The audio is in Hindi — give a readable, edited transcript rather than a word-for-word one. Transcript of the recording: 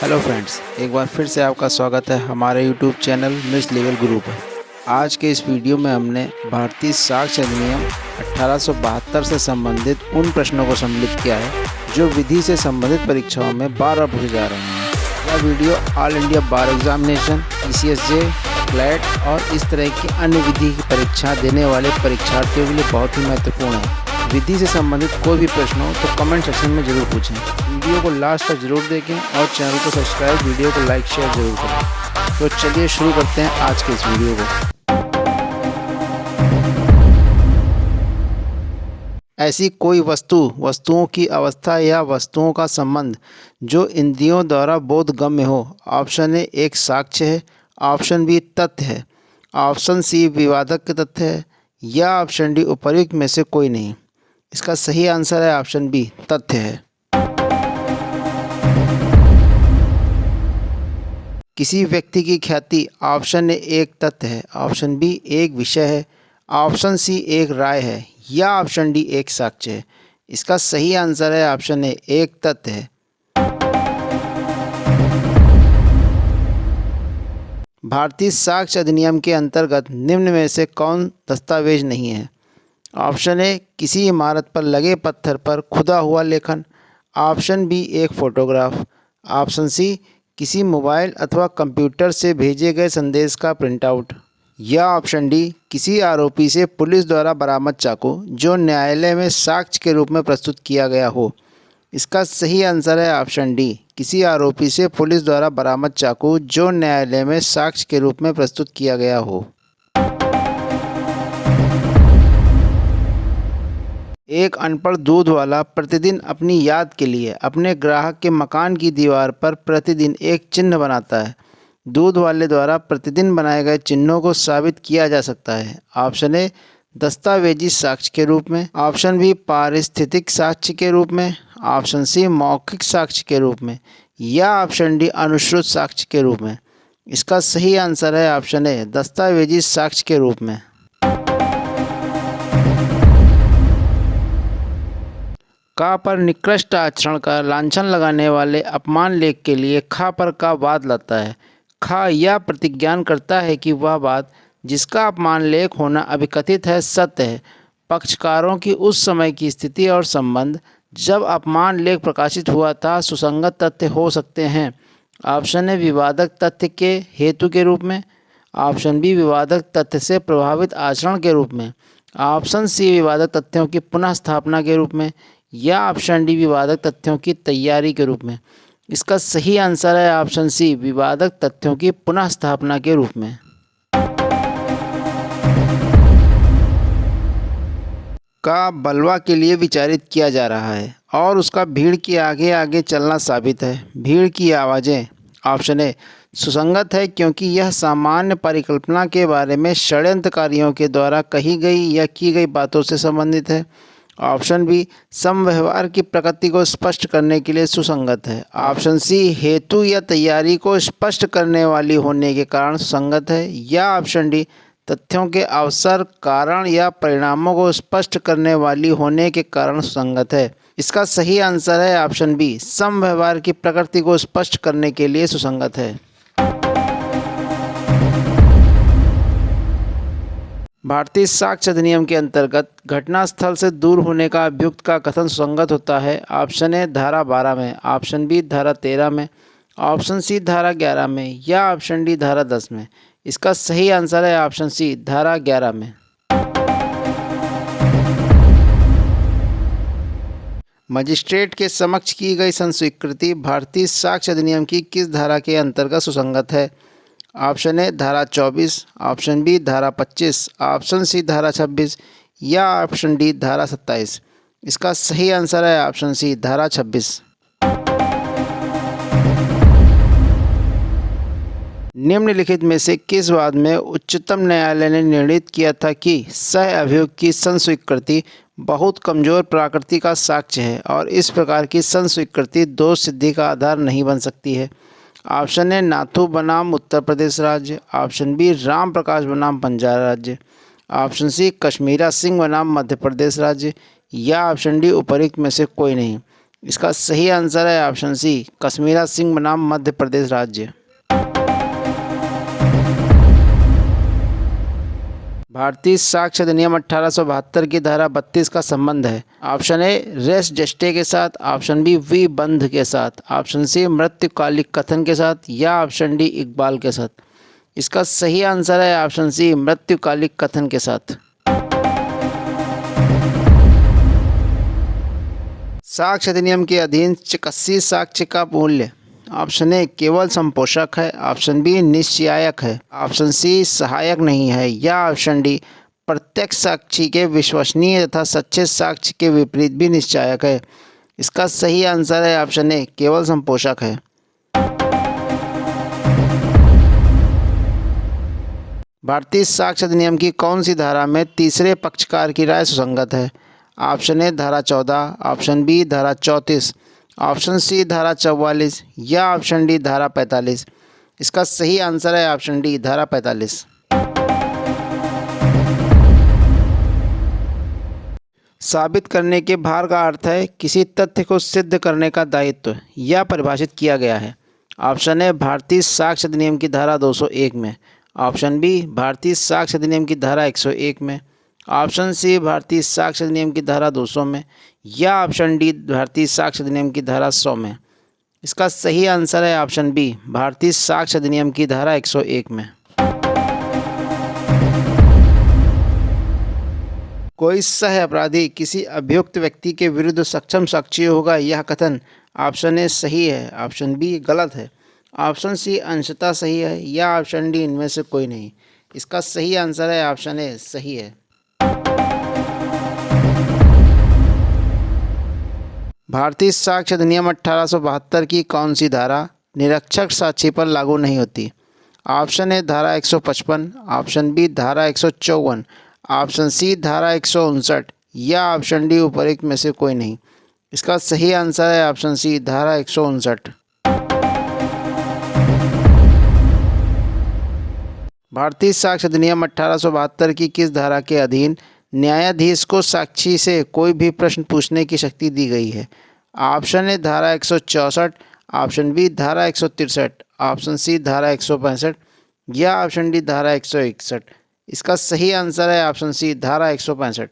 हेलो फ्रेंड्स, एक बार फिर से आपका स्वागत है हमारे यूट्यूब चैनल मिस लीगल गुरु पर। आज के इस वीडियो में हमने भारतीय साक्ष्य अधिनियम 1872 से संबंधित उन प्रश्नों को सम्मिलित किया है जो विधि से संबंधित परीक्षाओं में बार बार पूछे जा रहे हैं। यह वीडियो ऑल इंडिया बार एग्जामिनेशन, PCSJ, क्लैट और इस तरह की अन्य विधि की परीक्षा देने वाले परीक्षार्थियों के लिए बहुत ही महत्वपूर्ण है। विधि से संबंधित कोई भी प्रश्न हो तो कमेंट सेक्शन में ज़रूर पूछें। वीडियो को लास्ट तक जरूर देखें और चैनल को सब्सक्राइब, वीडियो को लाइक शेयर जरूर करें। तो चलिए शुरू करते हैं आज के इस वीडियो को। ऐसी कोई वस्तुओं की अवस्था या वस्तुओं का संबंध जो इंद्रियों द्वारा बोधगम्य हो। ऑप्शन ए एक साक्ष्य है, ऑप्शन बी तथ्य है, ऑप्शन सी विवादक के तथ्य है या ऑप्शन डी उपर्युक्त में से कोई नहीं। इसका सही आंसर है ऑप्शन बी तथ्य है। किसी व्यक्ति की ख्याति ऑप्शन ए एक तथ्य है, ऑप्शन बी एक विषय है, ऑप्शन सी एक राय है या ऑप्शन डी एक साक्ष्य है। इसका सही आंसर है ऑप्शन ए एक तथ्य है। भारतीय साक्ष्य अधिनियम के अंतर्गत निम्न में से कौन दस्तावेज नहीं है। ऑप्शन ए किसी इमारत पर लगे पत्थर पर खुदा हुआ लेखन, ऑप्शन बी एक फोटोग्राफ, ऑप्शन सी किसी मोबाइल अथवा कंप्यूटर से भेजे गए संदेश का प्रिंटआउट या ऑप्शन डी किसी आरोपी से पुलिस द्वारा बरामद चाकू जो न्यायालय में साक्ष्य के रूप में प्रस्तुत किया गया हो। इसका सही आंसर है ऑप्शन डी किसी आरोपी से पुलिस द्वारा बरामद चाकू जो न्यायालय में साक्ष्य के रूप में प्रस्तुत किया गया हो। एक अनपढ़ दूध वाला प्रतिदिन अपनी याद के लिए अपने ग्राहक के मकान की दीवार पर प्रतिदिन एक चिन्ह बनाता है। दूध वाले द्वारा प्रतिदिन बनाए गए चिन्हों को साबित किया जा सकता है। ऑप्शन ए दस्तावेजी साक्ष्य के रूप में, ऑप्शन बी पारिस्थितिक साक्ष्य के रूप में, ऑप्शन सी मौखिक साक्ष्य के रूप में या ऑप्शन डी अनुश्रुत साक्ष्य के रूप में। इसका सही आंसर है ऑप्शन ए दस्तावेजी साक्ष्य के रूप में। का पर निकृष्ट आचरण का लांछन लगाने वाले अपमान लेख के लिए खा पर का वाद लाता है। खा यह प्रतिज्ञान करता है कि वह बात जिसका अपमान लेख होना अभिकथित है सत्य है। पक्षकारों की उस समय की स्थिति और संबंध जब अपमान लेख प्रकाशित हुआ था सुसंगत तथ्य हो सकते हैं। ऑप्शन ए विवादक तथ्य के हेतु के रूप में, ऑप्शन बी विवादक तथ्य से प्रभावित आचरण के रूप में, ऑप्शन सी विवादक तथ्यों की पुनः स्थापना के रूप में या ऑप्शन डी विवादक तथ्यों की तैयारी के रूप में। इसका सही आंसर है ऑप्शन सी विवादक तथ्यों की पुनः स्थापना के रूप में। का बलवा के लिए विचारित किया जा रहा है और उसका भीड़ के आगे आगे चलना साबित है। भीड़ की आवाज़ें ऑप्शन ए सुसंगत है क्योंकि यह सामान्य परिकल्पना के बारे में षड्यंत्रकारियों के द्वारा कही गई या की गई बातों से संबंधित है। ऑप्शन बी समव्यवहार की प्रकृति को स्पष्ट करने के लिए सुसंगत है। ऑप्शन सी हेतु या तैयारी को स्पष्ट करने वाली होने के कारण सुसंगत है या ऑप्शन डी तथ्यों के अवसर, कारण या परिणामों को स्पष्ट करने वाली होने के कारण सुसंगत है। इसका सही आंसर है ऑप्शन बी समव्यवहार की प्रकृति को स्पष्ट करने के लिए सुसंगत है। भारतीय साक्ष्य अधिनियम के अंतर्गत घटनास्थल से दूर होने का अभियुक्त का कथन सुसंगत होता है। ऑप्शन ए धारा 12 में, ऑप्शन बी धारा 13 में, ऑप्शन सी धारा 11 में या ऑप्शन डी धारा 10 में। इसका सही आंसर है ऑप्शन सी धारा 11 में। मजिस्ट्रेट के समक्ष की गई संस्वीकृति भारतीय साक्ष्य अधिनियम की किस धारा के अंतर्गत सुसंगत है। ऑप्शन ए धारा 24, ऑप्शन बी धारा 25, ऑप्शन सी धारा 26 या ऑप्शन डी धारा 27। इसका सही आंसर है ऑप्शन सी धारा 26। निम्नलिखित में से किस वाद में उच्चतम न्यायालय ने निर्णित किया था कि सह अभियुक्त की संस्वीकृति बहुत कमजोर प्रकृति का साक्ष्य है और इस प्रकार की संस्वीकृति दोष सिद्धि का आधार नहीं बन सकती है। ऑप्शन ए नाथू बनाम उत्तर प्रदेश राज्य, ऑप्शन बी राम प्रकाश बनाम पंजाब राज्य, ऑप्शन सी कश्मीरा सिंह बनाम मध्य प्रदेश राज्य या ऑप्शन डी उपर्युक्त में से कोई नहीं। इसका सही आंसर है ऑप्शन सी, कश्मीरा सिंह बनाम मध्य प्रदेश राज्य। भारतीय साक्ष्य अधिनियम 1872 की धारा 32 का संबंध है। ऑप्शन ए रेस जस्टे के साथ, ऑप्शन बी वी बंध के साथ, ऑप्शन सी मृत्युकालिक कथन के साथ, या ऑप्शन डी इकबाल के साथ। इसका सही आंसर है ऑप्शन सी, मृत्युकालिक कथन के साथ। साक्ष्य अधिनियम के अधीन चिकित्सीय साक्ष्य का मूल्य ऑप्शन ए केवल संपोषक है, ऑप्शन बी निश्चयायक है, ऑप्शन सी सहायक नहीं है, या ऑप्शन डी प्रत्यक्ष साक्षी के विश्वसनीय तथा सच्चे साक्ष्य के विपरीत भी निश्चयायक है। इसका सही आंसर है ऑप्शन ए केवल संपोषक है। भारतीय साक्ष्य अधिनियम की कौन सी धारा में तीसरे पक्षकार की राय सुसंगत है? ऑप्शन ए धारा 14, ऑप्शन बी धारा 34, ऑप्शन सी धारा 44, या ऑप्शन डी धारा 45। इसका सही आंसर है ऑप्शन डी धारा 45। साबित करने के भार का अर्थ है किसी तथ्य को सिद्ध करने का दायित्व या परिभाषित किया गया है। ऑप्शन ए भारतीय साक्ष्य अधिनियम की धारा 201 में, ऑप्शन बी भारतीय साक्ष्य अधिनियम की धारा 101 में, ऑप्शन सी भारतीय साक्ष्य अधिनियम की धारा 200 में, या ऑप्शन डी भारतीय साक्ष्य अधिनियम की धारा 100 में। इसका सही आंसर है ऑप्शन बी भारतीय साक्ष्य अधिनियम की धारा 101 में। कोई सह अपराधी किसी अभियुक्त व्यक्ति के विरुद्ध सक्षम साक्षी होगा, यह कथन ऑप्शन ए सही है, ऑप्शन बी गलत है, ऑप्शन सी अंशतः सही है, या ऑप्शन डी इनमें से कोई नहीं। इसका सही आंसर है ऑप्शन ए सही है। भारतीय साक्ष्य अधिनियम 1872 की कौन सी धारा निरक्षर साक्षी पर लागू नहीं होती? ऑप्शन ए धारा 155, ऑप्शन बी धारा 154, ऑप्शन सी धारा 159, या ऑप्शन डी उपरोक्त में से कोई नहीं। इसका सही आंसर है ऑप्शन सी धारा 159। भारतीय साक्ष्य अधिनियम 1872 की किस धारा के अधीन न्यायाधीश को साक्षी से कोई भी प्रश्न पूछने की शक्ति दी गई है? ऑप्शन ए धारा 164, ऑप्शन बी धारा 163, ऑप्शन सी धारा 165, या ऑप्शन डी धारा 161। इसका सही आंसर है ऑप्शन सी धारा 165।